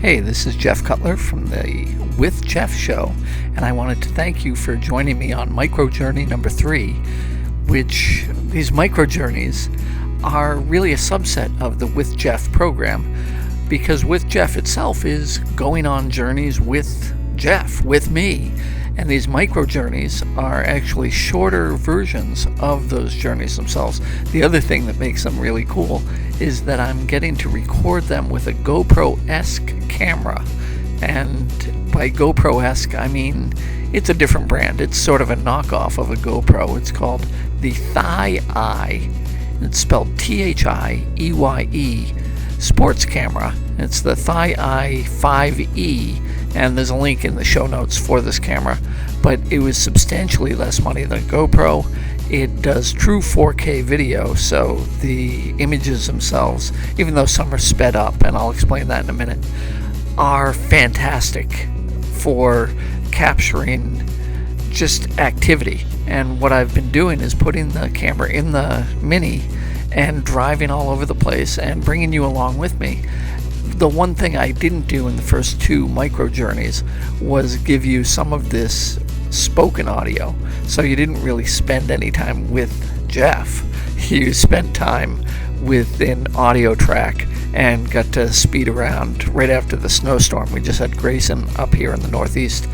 Hey, this is Jeff Cutler from the With Jeff show, and I wanted to thank you for joining me on Micro Journey number 3, which these micro journeys are really a subset of the With Jeff program, because With Jeff itself is going on journeys with Jeff, with me, and these micro journeys are actually shorter versions of those journeys themselves. The other thing that makes them really cool is that I'm getting to record them with a GoPro-esque camera. And by GoPro-esque, I mean it's a different brand. It's sort of a knockoff of a GoPro. It's called the ThiEYE. It's spelled ThiEYE sports camera. It's the ThiEYE 5E, and there's a link in the show notes for this camera. But it was substantially less money than GoPro. It does true 4K video, so the images themselves, even though some are sped up, and I'll explain that in a minute, are fantastic for capturing just activity. And what I've been doing is putting the camera in the Mini and driving all over the place and bringing you along with me. The one thing I didn't do in the first 2 micro journeys was give you some of this spoken audio, so you didn't really spend any time with Jeff. You spent time with an audio track and got to speed around right after the snowstorm. We just had Grayson up here in the Northeast,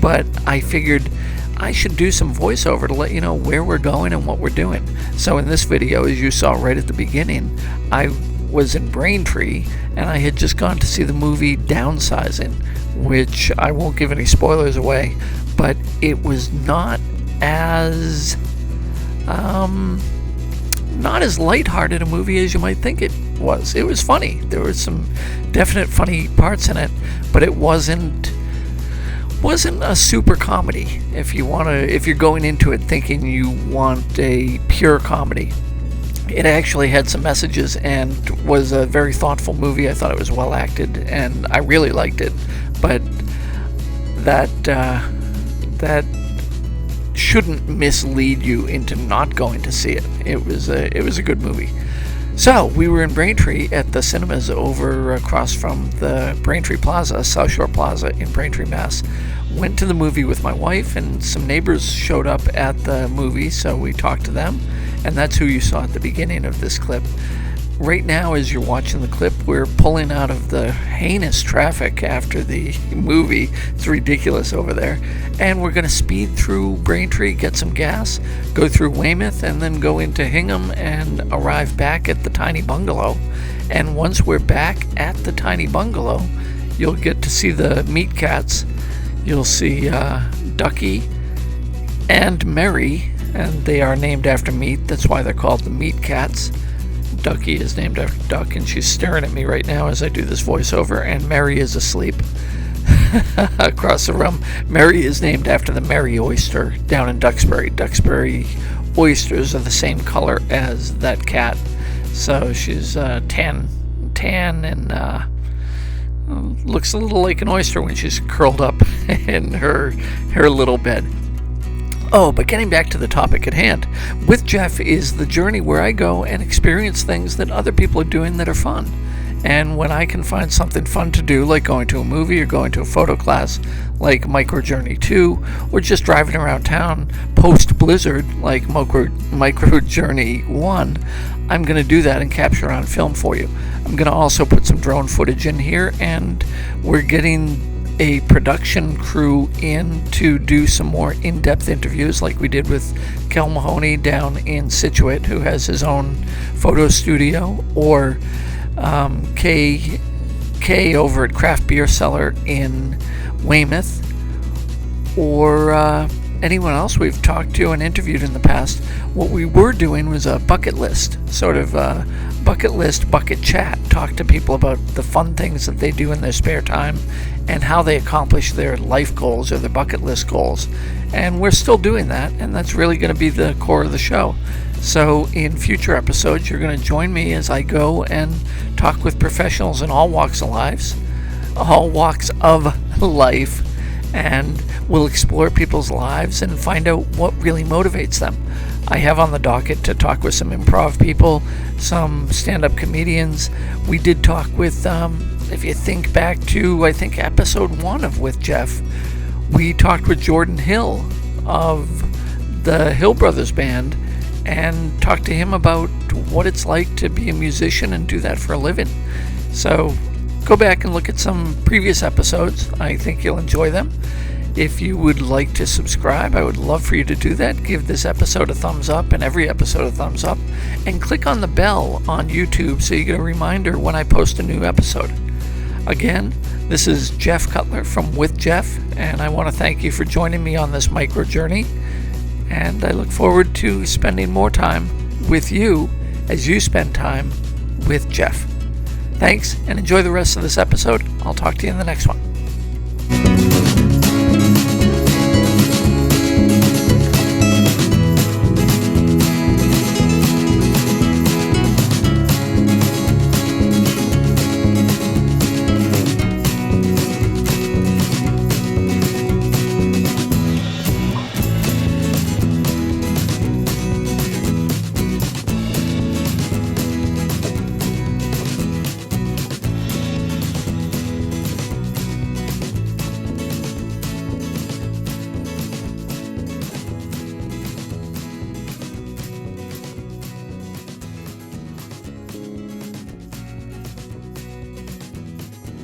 but I figured I should do some voiceover to let you know where we're going and what we're doing. So in this video, as you saw right at the beginning, I was in Braintree, and I had just gone to see the movie Downsizing, which I won't give any spoilers away, but it was not as lighthearted a movie as you might think it was. It was funny. There were some definite funny parts in it, but it wasn't a super comedy. If you're going into it thinking you want a pure comedy, it actually had some messages and was a very thoughtful movie. I thought it was well acted, and I really liked it. But that shouldn't mislead you into not going to see it. It was a good movie. So we were in Braintree at the cinemas over across from the Braintree Plaza, South Shore Plaza in Braintree, Mass. Went to the movie with my wife, and some neighbors showed up at the movie, so we talked to them, and that's who you saw at the beginning of this clip. Right now, as you're watching the clip, we're pulling out of the heinous traffic after the movie. It's ridiculous over there. And we're going to speed through Braintree, get some gas, go through Weymouth, and then go into Hingham and arrive back at the Tiny Bungalow. And once we're back at the Tiny Bungalow, you'll get to see the meat cats. You'll see Ducky and Mary, and they are named after meat. That's why they're called the meat cats. Ducky is named after Duck, and she's staring at me right now as I do this voiceover, and Mary is asleep across the room. Mary is named after the Mary oyster down in Duxbury. Duxbury oysters are the same color as that cat, so she's tan and looks a little like an oyster when she's curled up in her little bed. Oh, but getting back to the topic at hand, With Jeff is the journey where I go and experience things that other people are doing that are fun. And when I can find something fun to do, like going to a movie or going to a photo class, like Micro Journey 2, or just driving around town post-blizzard, like Micro Journey 1, I'm going to do that and capture on film for you. I'm going to also put some drone footage in here, and we're getting a production crew in to do some more in-depth interviews like we did with Kel Mahoney down in Scituate, who has his own photo studio, or Kay over at Craft Beer Cellar in Weymouth, or anyone else we've talked to and interviewed in the past. What we were doing was a bucket list, sort of bucket chat. Talk to people about the fun things that they do in their spare time and how they accomplish their life goals or their bucket list goals. And we're still doing that, and that's really going to be the core of the show. So in future episodes, you're going to join me as I go and talk with professionals in all walks of life, and we'll explore people's lives and find out what really motivates them. I have on the docket to talk with some improv people, some stand-up comedians. We did talk with if you think back to, I think, episode 1 of With Jeff, we talked with Jordan Hill of the Hill Brothers Band and talked to him about what it's like to be a musician and do that for a living. So go back and look at some previous episodes. I think you'll enjoy them. If you would like to subscribe, I would love for you to do that. Give this episode a thumbs up and every episode a thumbs up. And click on the bell on YouTube so you get a reminder when I post a new episode. Again, this is Jeff Cutler from With Jeff, and I want to thank you for joining me on this micro journey. And I look forward to spending more time with you as you spend time with Jeff. Thanks, and enjoy the rest of this episode. I'll talk to you in the next one.